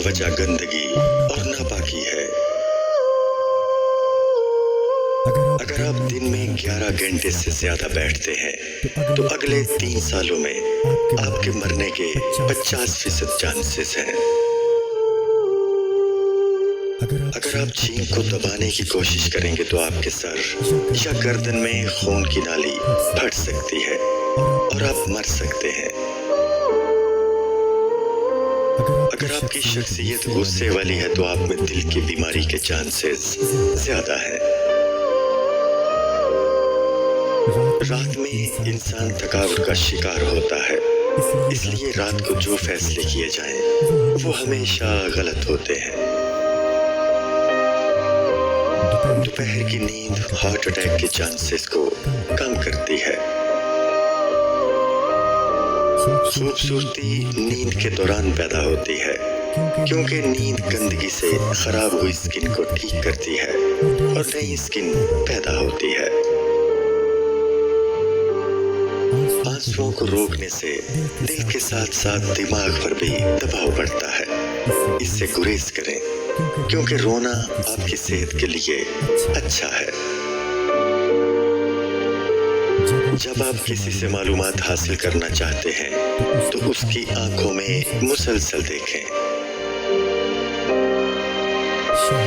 वजह गंदगी और नापाकी है। अगर आप दिन में 11 घंटे से ज्यादा बैठते हैं तो अगले 3 सालों में आपके मरने के 50% चांसेस हैं। अगर आप छींक को दबाने की कोशिश करेंगे तो आपके सर या गर्दन में खून की नाली फट सकती है और आप मर सकते हैं। अगर आपकी शख्सियत गुस्से वाली है तो आप में दिल की बीमारी के चांसेस ज्यादा हैं। रात में इंसान थकावट का शिकार होता है, इसलिए रात को जो फैसले किए जाएं वो हमेशा गलत होते हैं। दोपहर की नींद हार्ट अटैक के चांसेस को कम करती है। खूबसूरती नींद के दौरान पैदा होती है, क्योंकि नींद गंदगी से खराब हुई स्किन को ठीक करती है और नई स्किन पैदा होती है। आंसुओं को रोकने से दिल के साथ साथ दिमाग पर भी दबाव बढ़ता है। इससे गुरेज करें, क्योंकि रोना आपकी सेहत के लिए अच्छा है। जब आप किसी से मालूमात हासिल करना चाहते हैं तो उसकी आंखों में मुसलसल देखें।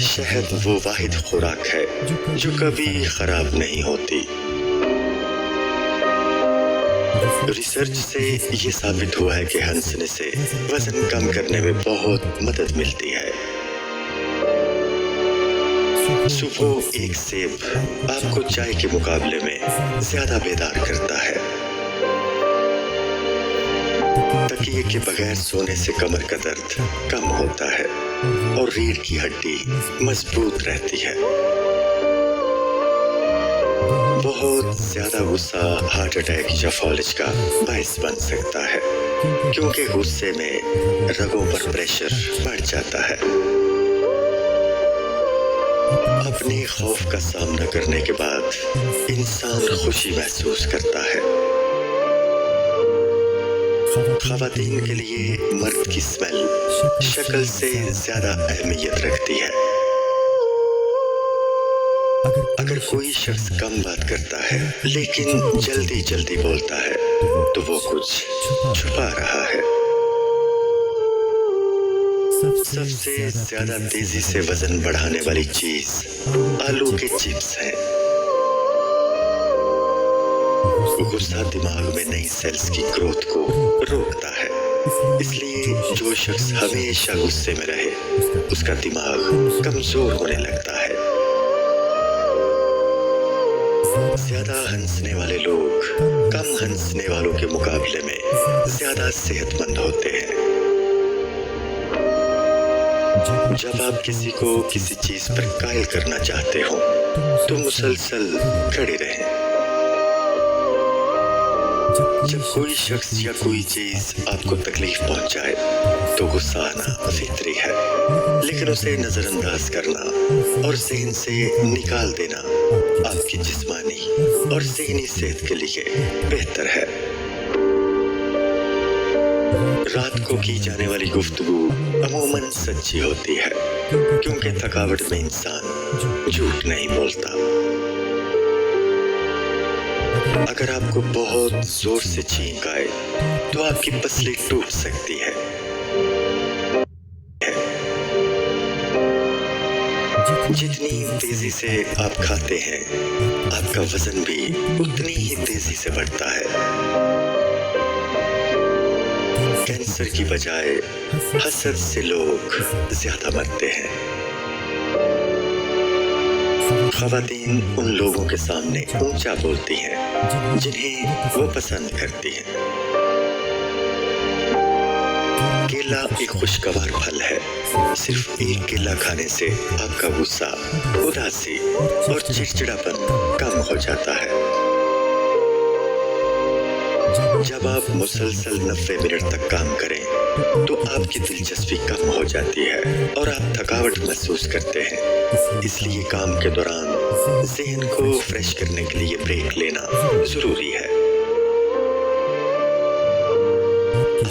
शहद वो वाहिद खुराक है जो कभी खराब नहीं होती। रिसर्च से ये साबित हुआ है कि हंसने से वजन कम करने में बहुत मदद मिलती है। सुबह एक सेब आपको चाय के मुकाबले में ज्यादा बेदार करता है। तकिए के बगैर सोने से कमर का दर्द कम होता है और रीढ़ की हड्डी मजबूत रहती है। बहुत ज्यादा गुस्सा हार्ट अटैक या फॉलिज का बायस बन सकता है, क्योंकि गुस्से में रगों पर प्रेशर बढ़ जाता है। अपने खौफ का सामना करने के बाद इंसान खुशी महसूस करता है। ख़वातीन के लिए मर्द की स्मेल शक्ल से ज्यादा अहमियत रखती है। अगर कोई शख्स कम बात करता है लेकिन जल्दी जल्दी बोलता है तो वो कुछ छुपा रहा है। सबसे ज्यादा तेजी से वजन बढ़ाने वाली चीज आलू के चिप्स हैं। गुस्सा दिमाग में नई सेल्स की ग्रोथ को रोकता है, इसलिए जो शख्स हमेशा गुस्से में रहे उसका दिमाग कमजोर होने लगता है। ज्यादा हंसने वाले लोग कम हंसने वालों के मुकाबले में ज्यादा सेहतमंद होते हैं। जब आप किसी को किसी चीज पर कायल करना चाहते हो तो मुसलसल खड़े रहें। जब कोई शख्स या कोई चीज आपको तकलीफ पहुंचाए तो गुस्सा आना फितरी है, लेकिन उसे नजरअंदाज करना और ज़हन से निकाल देना आपकी जिस्मानी और ज़हनी सेहत के लिए बेहतर है। रात को की जाने वाली गुफ्तगू अमूमन सच्ची होती है, क्योंकि थकावट में इंसान झूठ नहीं बोलता। अगर आपको बहुत जोर से छींक आए तो आपकी पसली टूट सकती है। जितनी तेजी से आप खाते हैं आपका वजन भी उतनी ही तेजी से बढ़ता है। कैंसर की बजाय हसद से लोग ज्यादा मरते हैं। ख़वातीन उन लोगों के सामने ऊंचा बोलती हैं जिन्हें वो पसंद करती हैं। केला एक खुशगवार फल है। सिर्फ एक केला खाने से आपका गुस्सा, उदासी और चिड़चिड़ापन कम हो जाता है। जब आप मुसलसल 90 मिनट तक काम करें तो आपकी दिलचस्पी कम हो जाती है और आप थकावट महसूस करते हैं। इसलिए काम के दौरान ज़हन को फ्रेश करने के लिए ब्रेक लेना जरूरी है।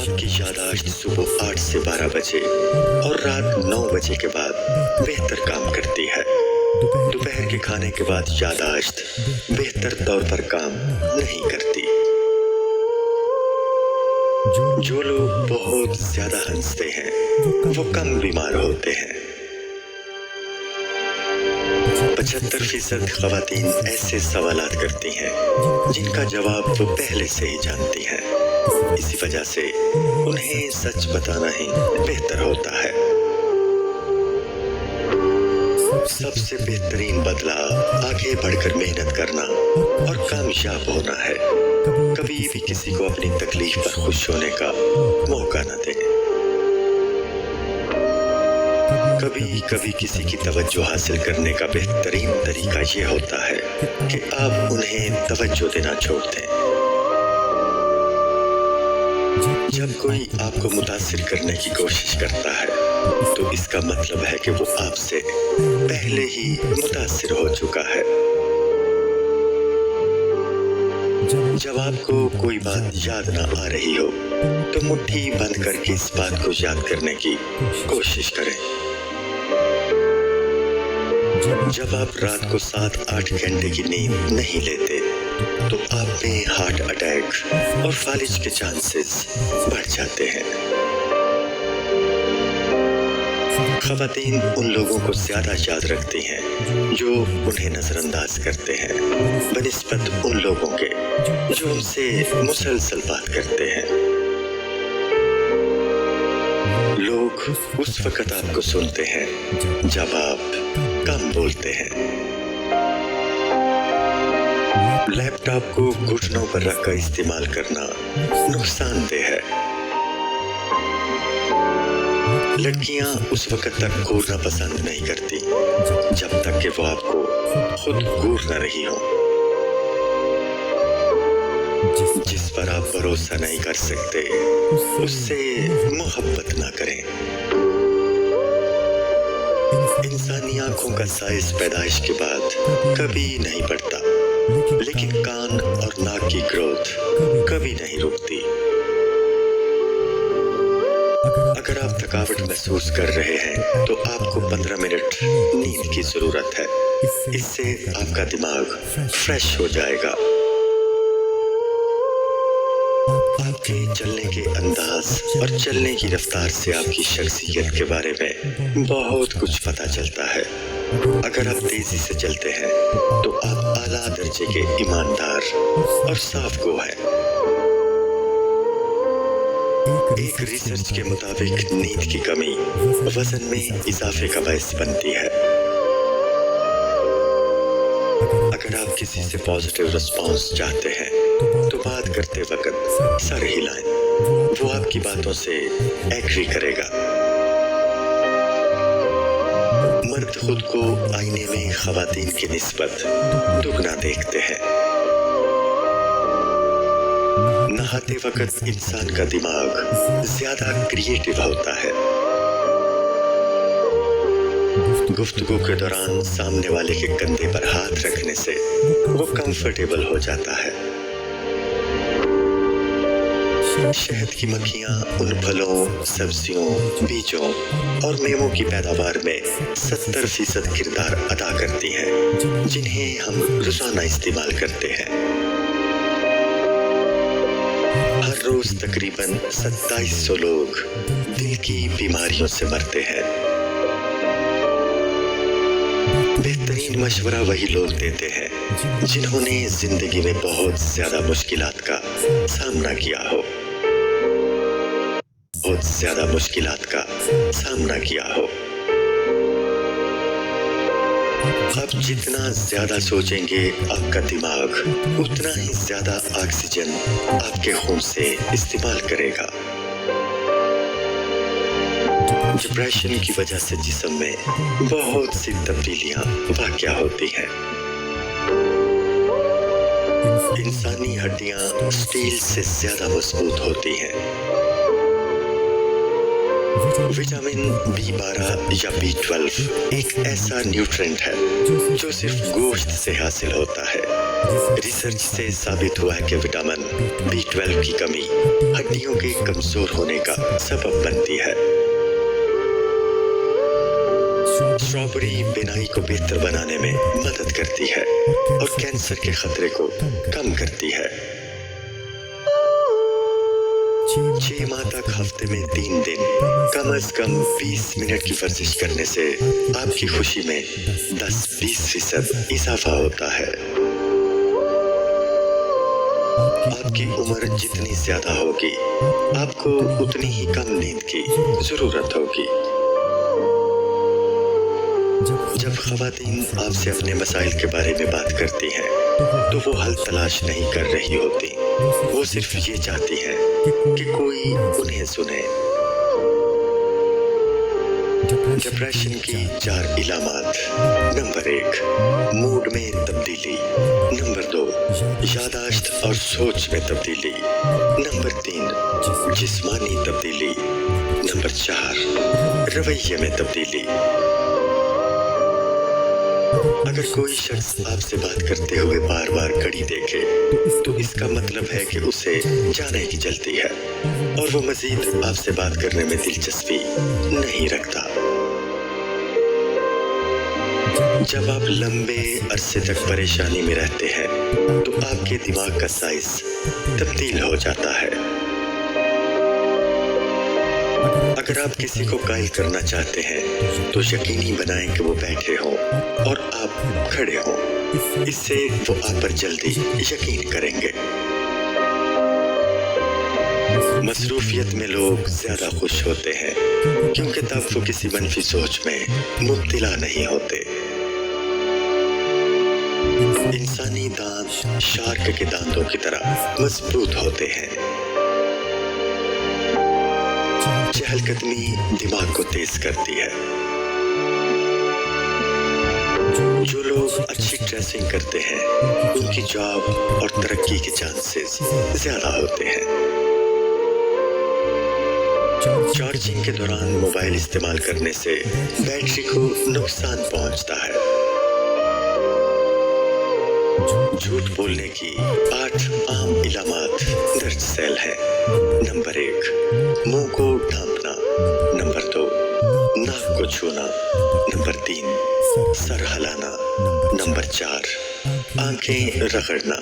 आपकी याददाश्त सुबह 8 से 12 बजे और रात 9 बजे के बाद बेहतर काम करती है। दोपहर के खाने के बाद याददाश्त बेहतर तौर पर काम नहीं करती। जो लोग बहुत ज्यादा हंसते हैं वो कम बीमार होते हैं। 75% खवातीन ऐसे सवालात करती हैं जिनका जवाब वो पहले से ही जानती हैं। इसी वजह से उन्हें सच बताना ही बेहतर होता है। सबसे बेहतरीन बदलाव आगे बढ़कर मेहनत करना और कामयाब होना है। कभी भी किसी को अपनी तकलीफ पर खुश होने का मौका न दें। कभी कभी किसी की तवज्जो हासिल करने का बेहतरीन तरीका ये होता है कि आप उन्हें तवज्जो देना छोड़ दें। जब कोई आपको मुतासिर करने की कोशिश करता है तो इसका मतलब है कि वो आपसे पहले ही मुतासिर हो चुका है। जब आपको कोई बात याद ना आ रही हो तो मुट्ठी बंद करके इस बात को याद करने की कोशिश करें। जब आप रात को 7-8 घंटे की नींद नहीं लेते तो आप में हार्ट अटैक और फालिज के चांसेस बढ़ जाते हैं। खवातीन उन लोगों को ज्यादा याद रखती हैं जो उन्हें नजरअंदाज करते हैं बनिस्बत उन लोगों के जो उनसे मुसलसल बात करते हैं। लोग उस वक्त आपको सुनते हैं जब आप कम बोलते हैं। लैपटॉप को घुटनों पर रखकर इस्तेमाल करना नुकसानदेह है। लड़कियां उस वक्त तक घूरना पसंद नहीं करती जब तक कि वो आपको खुद घूर न रही हो। जिस पर आप भरोसा नहीं कर सकते उससे मोहब्बत ना करें। इंसानी आंखों का साइज पैदाइश के बाद कभी नहीं बढ़ता, लेकिन कान और नाक की ग्रोथ कभी नहीं रुकती। अगर आप थकावट महसूस कर रहे हैं तो आपको 15 मिनट नींद की जरूरत है। इससे आपका दिमाग फ्रेश हो जाएगा। आपके चलने के अंदाज और चलने की रफ्तार से आपकी शख्सियत के बारे में बहुत कुछ पता चलता है। अगर आप तेजी से चलते हैं तो आप आला दर्जे के ईमानदार और साफ गो हैं। एक रिसर्च के मुताबिक नींद की कमी वजन में इजाफे का बायस बनती है। अगर आप किसी से पॉजिटिव रिस्पांस चाहते हैं तो बात करते वक्त सर हिलाएं। वो आपकी बातों से एग्री करेगा। मर्द खुद को आईने में खवातीन की निस्बत दुगना देखते हैं। नहाते वक्त इंसान का दिमाग ज्यादा क्रिएटिव होता है। गुफ्तगू के दौरान सामने वाले के कंधे पर हाथ रखने से वो कंफर्टेबल हो जाता है। शहद की मक्खियां उन फलों, सब्जियों, बीजों और मेवों की पैदावार में 70% किरदार अदा करती हैं, जिन्हें हम रोजाना इस्तेमाल करते हैं। हर रोज तकरीबन 2700 लोग दिल की बीमारियों से मरते हैं। बेहतरीन मशवरा वही लोग देते हैं जिन्होंने जिंदगी में बहुत ज्यादा मुश्किलात का सामना किया हो। बहुत ज्यादा मुश्किलात का सामना किया हो। आप जितना ज्यादा सोचेंगे आपका दिमाग उतना ही ज्यादा ऑक्सीजन आपके खून से इस्तेमाल करेगा। डिप्रेशन की वजह से जिस्म में बहुत सी तब्दीलियां वाक़या होती हैं। इंसानी हड्डियां स्टील से ज्यादा मजबूत होती हैं। विटामिन B12 या B12 एक ऐसा न्यूट्रिएंट है जो सिर्फ गोश्त से हासिल होता है। रिसर्च से साबित हुआ है कि विटामिन B12 की कमी हड्डियों के कमजोर होने का सबब बनती है। स्ट्रॉबेरी बिनाई को बेहतर बनाने में मदद करती है और कैंसर के खतरे को कम करती है। 6 माह तक हफ्ते में 3 दिन कम से कम 20 मिनट की वर्जिश करने से आपकी खुशी में 10-20% इजाफा होता है। आपकी उम्र जितनी ज्यादा होगी, आपको उतनी ही कम नींद की जरूरत होगी। जब खवातीन आपसे अपने मसाइल के बारे में बात करती हैं, तो वो हल तलाश नहीं कर रही होती, वो सिर्फ ये चाहती हैं कि कोई उन्हें सुने। डिप्रेशन की 4 इलामात। नंबर 1, मूड में तब्दीली। नंबर 2, यादाश्त और सोच में तब्दीली। नंबर 3, जिस्मानी तब्दीली। नंबर 4, रवैये में तब्दीली। अगर कोई शख्स आपसे बात करते हुए बार बार घड़ी देखे, तो इसका मतलब है कि उसे जाने की जल्दी है और वो मजीद आपसे बात करने में दिलचस्पी नहीं रखता। जब आप लंबे अरसे तक परेशानी में रहते हैं, तो आपके दिमाग का साइज तब्दील हो जाता है। अगर आप किसी को कायल करना चाहते हैं, तो यकीनी बनाएं कि वो बैठे हों और आप खड़े हों। इससे वो आप पर जल्दी यकीन करेंगे। मसरूफियत में लोग ज्यादा खुश होते हैं, क्योंकि तब वो किसी मनफी सोच में मुब्तला नहीं होते। इंसानी दांत शार्क के दांतों की तरह मजबूत होते हैं। चहलकदमी दिमाग को तेज करती है। जो लोग अच्छी ड्रेसिंग करते हैं, उनकी जॉब और तरक्की के चांसेस ज्यादा होते हैं। चार्जिंग के दौरान मोबाइल इस्तेमाल करने से बैटरी को नुकसान पहुंचता है। झूठ बोलने की 8 आम इलामात दर्ज सेल हैं। नंबर 1, मुंह को ढांपना। नंबर 2, नाक को छूना। नंबर 3, सर हिलाना। नंबर 4, आंखें रगड़ना।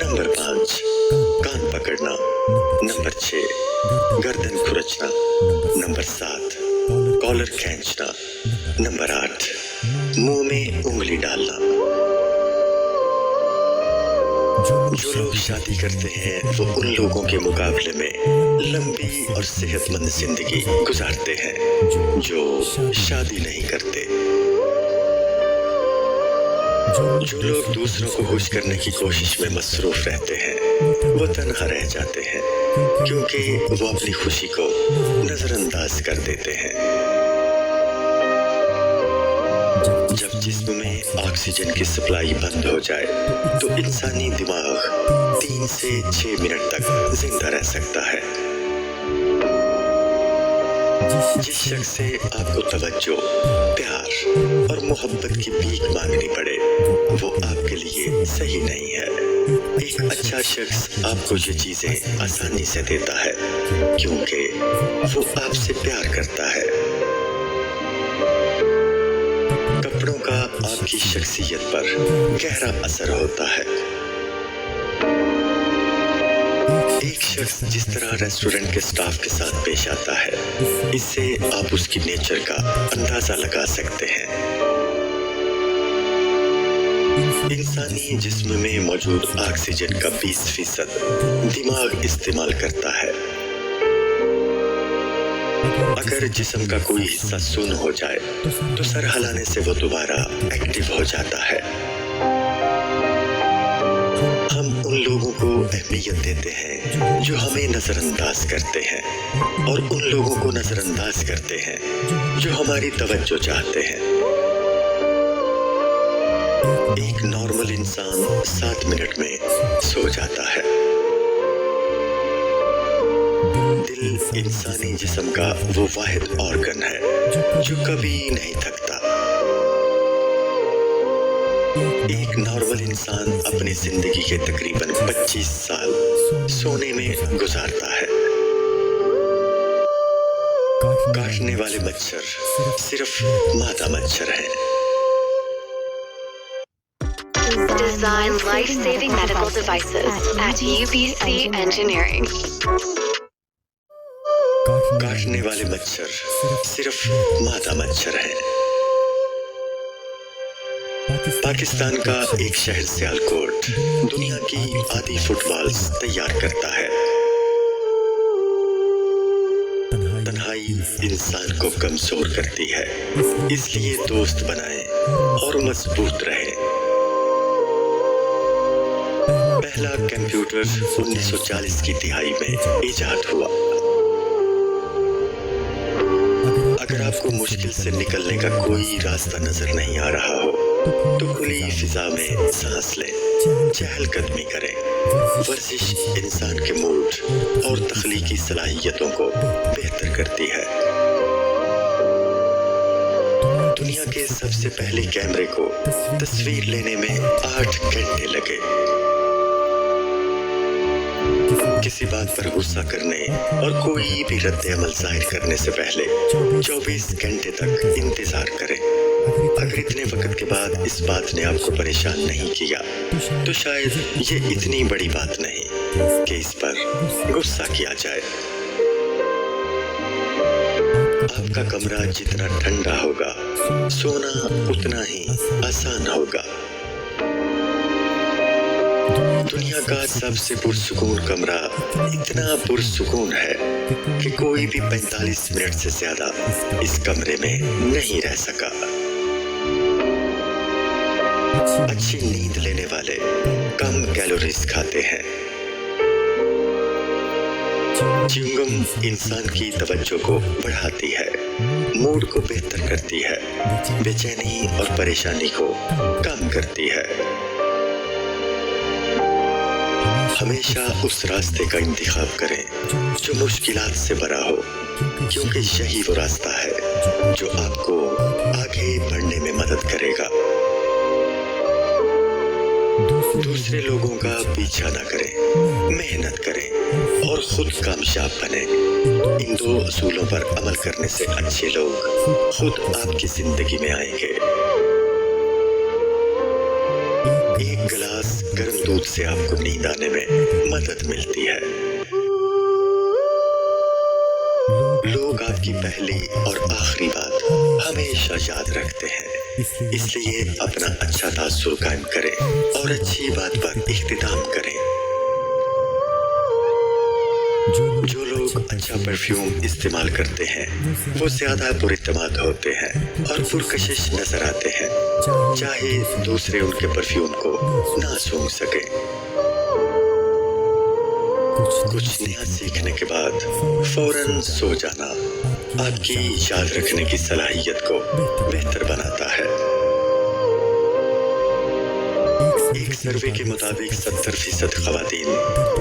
नंबर 5, कान पकड़ना। नंबर 6, गर्दन खुरचना। नंबर 7, कॉलर खींचना। नंबर 8, मुंह में उंगली डालना। जो लोग शादी करते हैं, वो उन लोगों के मुकाबले में लंबी और सेहतमंद जिंदगी गुजारते हैं जो शादी नहीं करते। जो लोग दूसरों को खुश करने की कोशिश में मसरूफ रहते हैं, वो तन्हा रह जाते हैं, क्योंकि वो अपनी खुशी को नजरअंदाज कर देते हैं। जब जिस्म में ऑक्सीजन की सप्लाई बंद हो जाए, तो इंसानी दिमाग 3 से 6 मिनट तक जिंदा रह सकता है। जिस शख्स से आपको तवज्जो, प्यार और मोहब्बत की भीख मांगनी पड़े, वो आपके लिए सही नहीं है। एक अच्छा शख्स आपको ये चीजें आसानी से देता है, क्योंकि वो आपसे प्यार करता है। कपड़ों का आपकी शख्सियत पर गहरा असर होता है। एक शख्स जिस तरह रेस्टोरेंट के स्टाफ के साथ पेश आता है, इससे आप उसकी नेचर का अंदाजा लगा सकते हैं। इंसानी जिस्म में मौजूद ऑक्सीजन का 20% दिमाग इस्तेमाल करता है। अगर जिस्म का कोई हिस्सा सुन्न हो जाए, तो सर हिलाने से वो दोबारा एक्टिव हो जाता है। हम उन लोगों को अहमियत देते हैं जो हमें नजरअंदाज करते हैं, और उन लोगों को नजरअंदाज करते हैं जो हमारी तवज्जो चाहते हैं। एक नॉर्मल इंसान 7 मिनट में सो जाता है। दिल इंसानी जिस्म का वो वाहिद ऑर्गन है जो कभी नहीं थकता। एक नॉर्मल इंसान अपनी जिंदगी के तकरीबन 25 साल सोने में गुजारता है। काटने वाले मच्छर सिर्फ मादा मच्छर हैं। Design life-saving medical devices at UBC Engineering. काटने वाले मच्छर सिर्फ मादा मच्छर हैं। पाकिस्तान का एक शहर सियालकोट दुनिया की आधी फुटबॉल्स तैयार करता है। तन्हाई इंसान को कमजोर करती है, इसलिए दोस्त बनाएं और मजबूत रहें। पहला कंप्यूटर 1940 की दिहाई में इजाद हुआ। अगर आपको मुश्किल से निकलने का कोई रास्ता नजर नहीं आ रहा हो तो खुली फिजा में सांस लें, चहलकदमी करें। वर्जिश इंसान के मूड और तख्लीकी सलाहियतों को बेहतर करती है। दुनिया के सबसे पहले कैमरे को तस्वीर लेने में 8 घंटे लगे। किसी बात पर गुस्सा करने और कोई भी रद्द अमल जाहिर करने से पहले 24 घंटे तक इंतजार करें। अगर इतने वक्त के बाद इस बात ने आपको परेशान नहीं किया तो शायद ये इतनी बड़ी बात नहीं कि इस पर गुस्सा किया जाए। आपका कमरा जितना ठंडा होगा, सोना उतना ही आसान होगा। दुनिया का सबसे पुरसुकून कमरा इतना पुरसुकून है कि कोई भी 45 मिनट से ज्यादा इस कमरे में नहीं रह सका। अच्छी नींद लेने वाले कम कैलोरीज खाते हैं। च्युइंगम इंसान की तवज्जो को बढ़ाती है, मूड को बेहतर करती है, बेचैनी और परेशानी को कम करती है। हमेशा उस रास्ते का इंतखाब करें जो मुश्किलात से भरा हो, क्योंकि यही वो रास्ता है जो आपको आगे बढ़ने में मदद करेगा। दूसरे लोगों का पीछा न करें, मेहनत करें और खुद कामयाब बने। इन 2 असूलों पर अमल करने से अच्छे लोग खुद आपकी जिंदगी में आएंगे। एक गिलास गर्म दूध से आपको नींद आने में मदद मिलती है। लोग आपकी पहली और आखिरी बात हमेशा याद रखते हैं, इसलिए अपना अच्छा तासुर कायम करें और अच्छी बात पर इख्तिताम करें। जो लोग अच्छा परफ्यूम इस्तेमाल करते हैं वो ज्यादा पुरइत्तेमाद होते हैं और पुरकशिश नजर आते हैं, चाहे दूसरे उनके परफ्यूम को ना सूंघ सके। कुछ नया सीखने के बाद फौरन सो जाना आपकी याद रखने की सलाहियत को बेहतर बनाता है। एक सर्वे के मुताबिक 70% खवातीन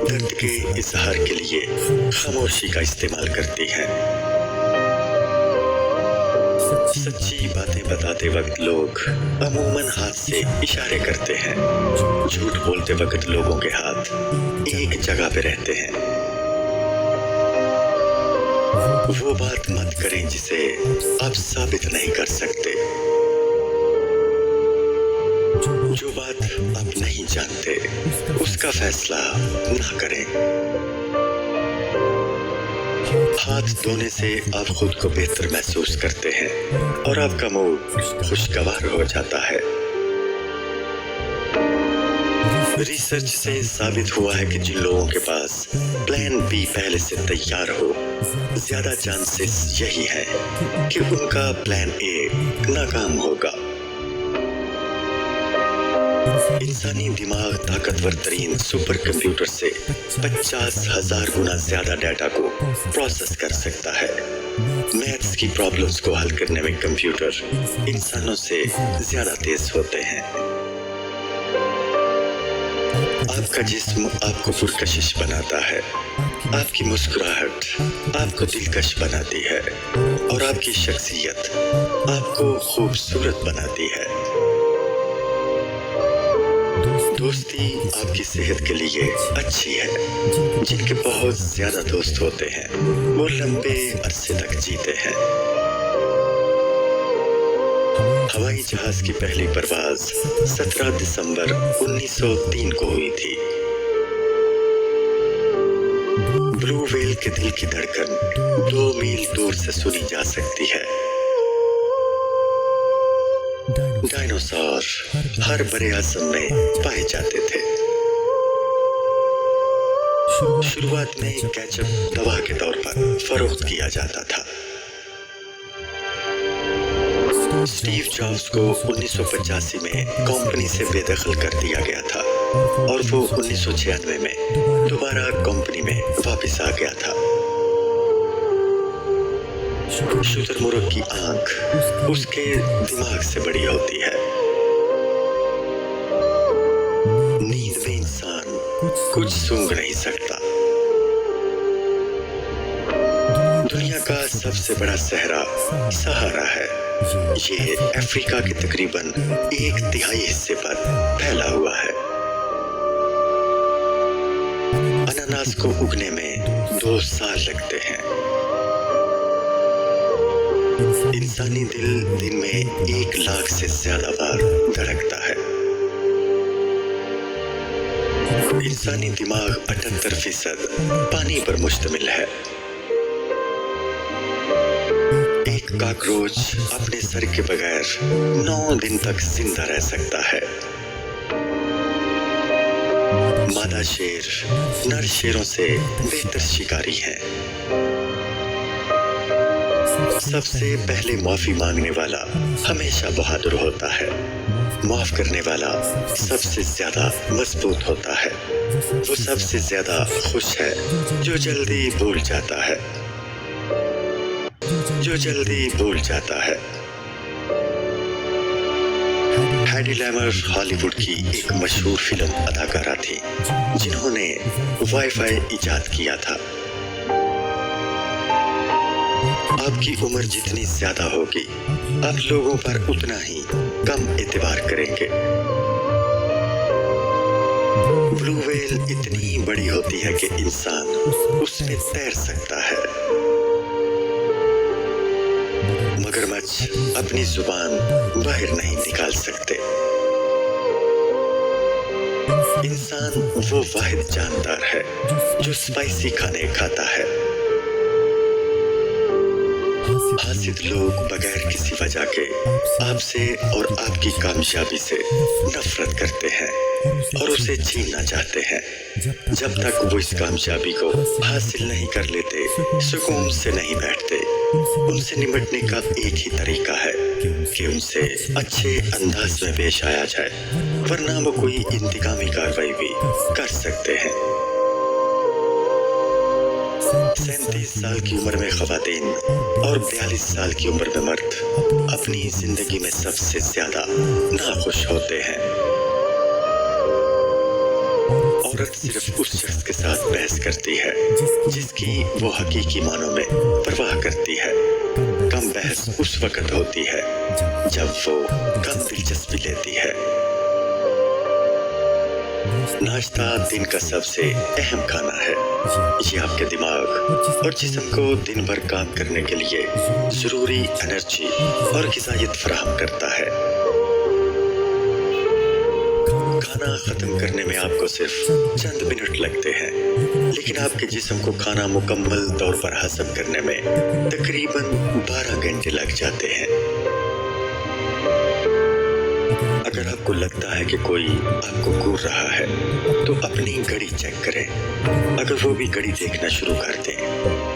दर्द के इजहार के लिए खामोशी का इस्तेमाल करती हैं। सच्ची बातें बताते वक्त लोग अमूमन हाथ से इशारे करते हैं। झूठ बोलते वक्त लोगों के हाथ एक जगह पे रहते हैं। वो बात मत करें जिसे आप साबित नहीं कर सकते। जो बात आप नहीं जानते उसका फैसला ना करें। हाथ धोने से आप खुद को बेहतर महसूस करते हैं और आपका मूड खुशगवार हो जाता है। रिसर्च से साबित हुआ है कि जिन लोगों के पास प्लान बी पहले से तैयार हो, ज्यादा चांसेस यही है कि उनका प्लान ए नाकाम होगा। इंसानी दिमाग ताकतवर तरीन सुपर कंप्यूटर से 50,000 गुना ज्यादा डाटा को प्रोसेस कर सकता है। मैथ्स की प्रॉब्लम्स को हल करने में कंप्यूटर इंसानों से ज्यादा तेज होते हैं। आपका जिस्म आपको पुरकशिश बनाता है, आपकी मुस्कुराहट आपको दिलकश बनाती है और आपकी शख्सियत आपको खूबसूरत बनाती है। دوستی آپ کی صحت کے لیے اچھی ہے. جن کے بہت زیادہ دوست ہوتے ہیں وہ لمبے عرصے تک جیتے ہیں. ہوائی جہاز کی پہلی پرواز 17 دسمبر 1903 کو ہوئی تھی. بلو ویل کے دل کی دھڑکن 2 میل دور سے سنی جا سکتی ہے. ڈائنوسار ہر برے اعظم میں پائے جاتے تھے. شروعات میں کیچپ دوا کے طور پر فروخت کیا جاتا تھا. اسٹیو جابز کو 1985 میں کمپنی سے بے دخل کر دیا گیا تھا اور وہ 1996 میں دوبارہ کمپنی میں واپس آ گیا تھا. شتر مرغ کی آنکھ اس کے دماغ سے بڑی ہوتی ہے. نیند میں انسان کچھ سونگھ نہیں سکتا. دنیا کا سب سے بڑا صحرا سہارا ہے. یہ افریقہ کے تقریباً 1/3 حصے پر پھیلا ہوا ہے. اناناس کو اگنے میں 2 سال لگتے ہیں. انسانی دل دن میں 1 لاکھ سے زیادہ بار دھڑکتا ہے. انسانی دماغ 78% پانی پر مشتمل ہے. ایک کاکروچ اپنے سر کے بغیر 9 دن تک زندہ رہ سکتا ہے. مادہ شیر نر شیروں سے بہتر شکاری ہیں. سب سے پہلے معافی مانگنے والا ہمیشہ بہادر ہوتا ہے. معاف کرنے والا سب سے زیادہ مضبوط ہوتا ہے. وہ سب سے زیادہ خوش ہے جو جلدی بھول جاتا ہے. ہیڈی لیمر ہالی ووڈ کی ایک مشہور فلم اداکارہ تھی جنہوں نے وائی فائی ایجاد کیا تھا. آپ کی عمر جتنی زیادہ ہوگی آپ لوگوں پر اتنا ہی کم اعتبار کریں گے. بلو ویل اتنی بڑی ہوتی ہے کہ انسان اس میں تیر سکتا ہے. مگرمچھ اپنی زبان باہر نہیں نکال سکتے. انسان وہ واحد جاندار ہے جو اسپائسی کھانے کھاتا ہے. حاسد لوگ بغیر کسی وجہ کے آپ سے اور آپ کی کامیابی سے نفرت کرتے ہیں اور اسے چھیننا چاہتے ہیں. جب تک وہ اس کامیابی کو حاصل نہیں کر لیتے سکون سے نہیں بیٹھتے. ان سے نمٹنے کا ایک ہی طریقہ ہے کہ ان سے اچھے انداز میں پیش آیا جائے ورنہ وہ کوئی انتقامی کارروائی بھی کر سکتے ہیں. 37 سال کی عمر میں خواتین اور 42 سال کی عمر میں مرد اپنی زندگی میں سب سے زیادہ ناخوش ہوتے ہیں. عورت صرف اس شخص کے ساتھ بحث کرتی ہے جس کی وہ حقیقی معنوں میں پرواہ کرتی ہے. کم بحث اس وقت ہوتی ہے جب وہ کم دلچسپی لیتی ہے. ناشتہ دن کا سب سے اہم کھانا ہے. یہ آپ کے دماغ اور جسم کو دن بھر کام کرنے کے لیے ضروری انرجی اور غذائیت فراہم کرتا ہے. کھانا ختم کرنے میں آپ کو صرف چند منٹ لگتے ہیں لیکن آپ کے جسم کو کھانا مکمل طور پر ہضم کرنے میں تقریباً 12 گھنٹے لگ جاتے ہیں. اگر آپ کو لگتا ہے کہ کوئی آپ کو گور رہا ہے تو اپنی گھڑی چیک کریں. اگر وہ بھی گھڑی دیکھنا شروع کر دیں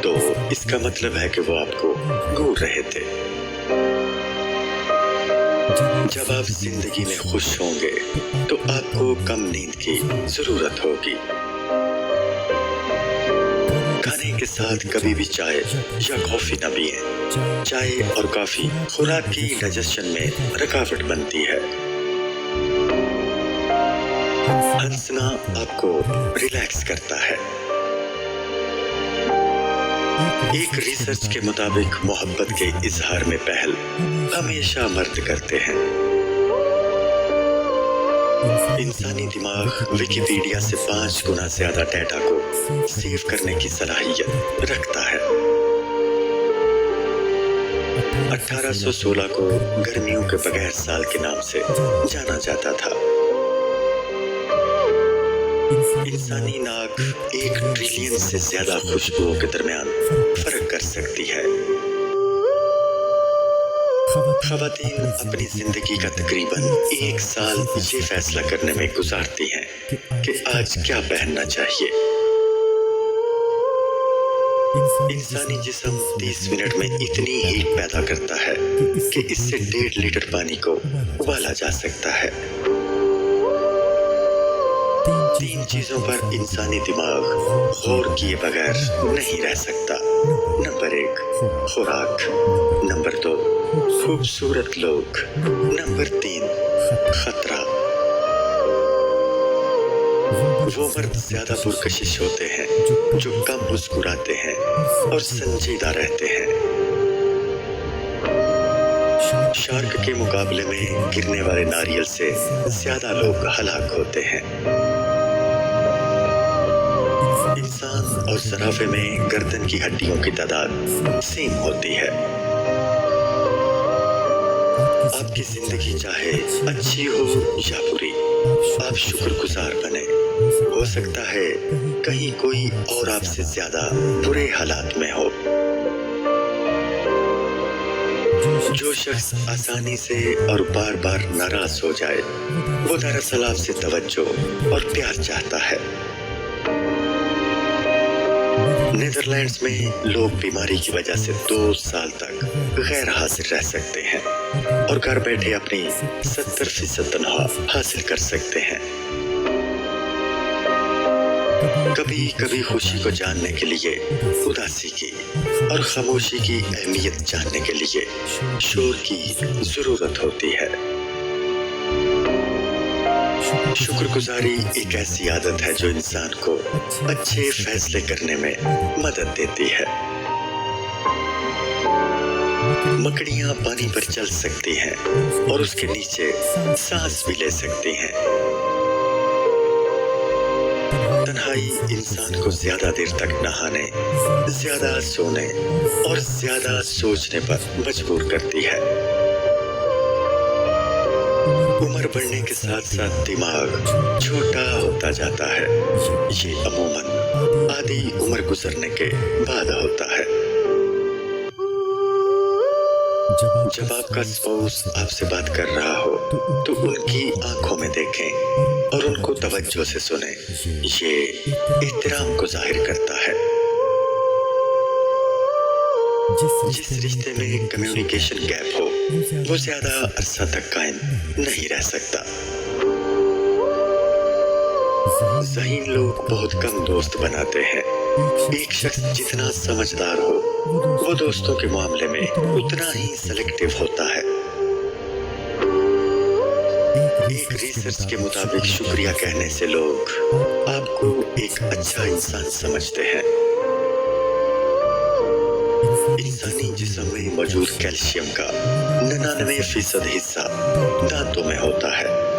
تو اس کا مطلب ہے کہ وہ آپ کو گور رہے تھے. جب آپ زندگی میں خوش ہوں گے تو آپ کو کم نیند کی ضرورت ہوگی. کھانے کے ساتھ کبھی بھی چائے یا کافی نہ پئیں. چائے اور کافی خوراک کی ڈائجیشن میں رکاوٹ بنتی ہے. ہنسنا آپ کو ریلیکس کرتا ہے. ایک ریسرچ کے مطابق محبت کے اظہار میں پہل ہمیشہ مرد کرتے ہیں. इंसानी दिमाग विकिपीडिया से 5 गुना ज्यादा डेटा को सेव करने की सलाहियत रखता है। 1816 को गर्मियों के बगैर साल के नाम से जाना जाता था। इंसानी नाक 1 ट्रिलियन से ज्यादा खुशबुओं के दरमियान फर्क कर सकती है। ख़वातीन अपनी जिंदगी का तकरीबन 1 साल ये फैसला करने में गुजारती हैं कि आज क्या पहनना चाहिए। इंसानी जिस्म 30 मिनट में इतनी हीट पैदा करता है कि इससे 1.5 लीटर पानी को उबाला जा सकता है। 3 चीजों पर इंसानी दिमाग गौर किए बगैर नहीं रह सकता। नंबर 1 खुराक, नंबर 2 खूबसूरत लोग, नंबर 3 खतरा। वो मर्द ज्यादा पुरकशिश होते हैं जो कम मुस्कुराते हैं और संजीदा रहते हैं। शार्क के मुकाबले में गिरने वाले नारियल से ज्यादा लोग हलाक होते हैं। इंसान और ज़राफ़े में गर्दन की हड्डियों की तादाद सेम होती है। आपकी जिंदगी चाहे अच्छी हो या बुरी, आप शुक्रगुजार बने। हो सकता है कहीं कोई और आपसे ज्यादा बुरे हालात में हो। जो शख्स आसानी से और बार बार नाराज हो जाए वो दरअसल आपसे तवज्जो और प्यार चाहता है। नीदरलैंड्स में लोग बीमारी की वजह से 2 साल तक गैर हाजिर रह सकते हैं और घर बैठे अपनी 70% तनख्वाह हासिल कर सकते हैं। कभी कभी खुशी को जानने के लिए उदासी की और खामोशी की अहमियत जानने के लिए शोर की जरूरत होती है। शुक्रगुजारी एक ऐसी आदत है जो इंसान को अच्छे फैसले करने में मदद देती है। मकड़ियां पानी पर चल सकती हैं और उसके नीचे सांस भी ले सकती हैं। तन्हाई इंसान को ज्यादा देर तक नहाने, ज्यादा सोने और ज्यादा सोचने पर मजबूर करती है। उम्र बढ़ने के साथ साथ दिमाग छोटा होता जाता है। ये अमूमन आधी उम्र गुजरने के बाद होता है। जब आपका स्पाउस आपसे बात कर रहा हो तो उनकी आंखों में देखें और उनको तवज्जो से सुने। ये एहतराम को जाहिर करता है। जिस रिश्ते में कम्युनिकेशन गैप हो वो ज्यादा अरसा तक कायम नहीं रह सकता। ज़हीन लोग बहुत कम दोस्त बनाते हैं। एक शख्स जितना समझदार हो वो दोस्तों के मामले में उतना ही सेलेक्टिव होता है। एक रिसर्च के मुताबिक शुक्रिया कहने से लोग आपको एक अच्छा इंसान समझते हैं। इंसानी जिस्म में मौजूद कैल्शियम का 99% हिस्सा दांतों में होता है।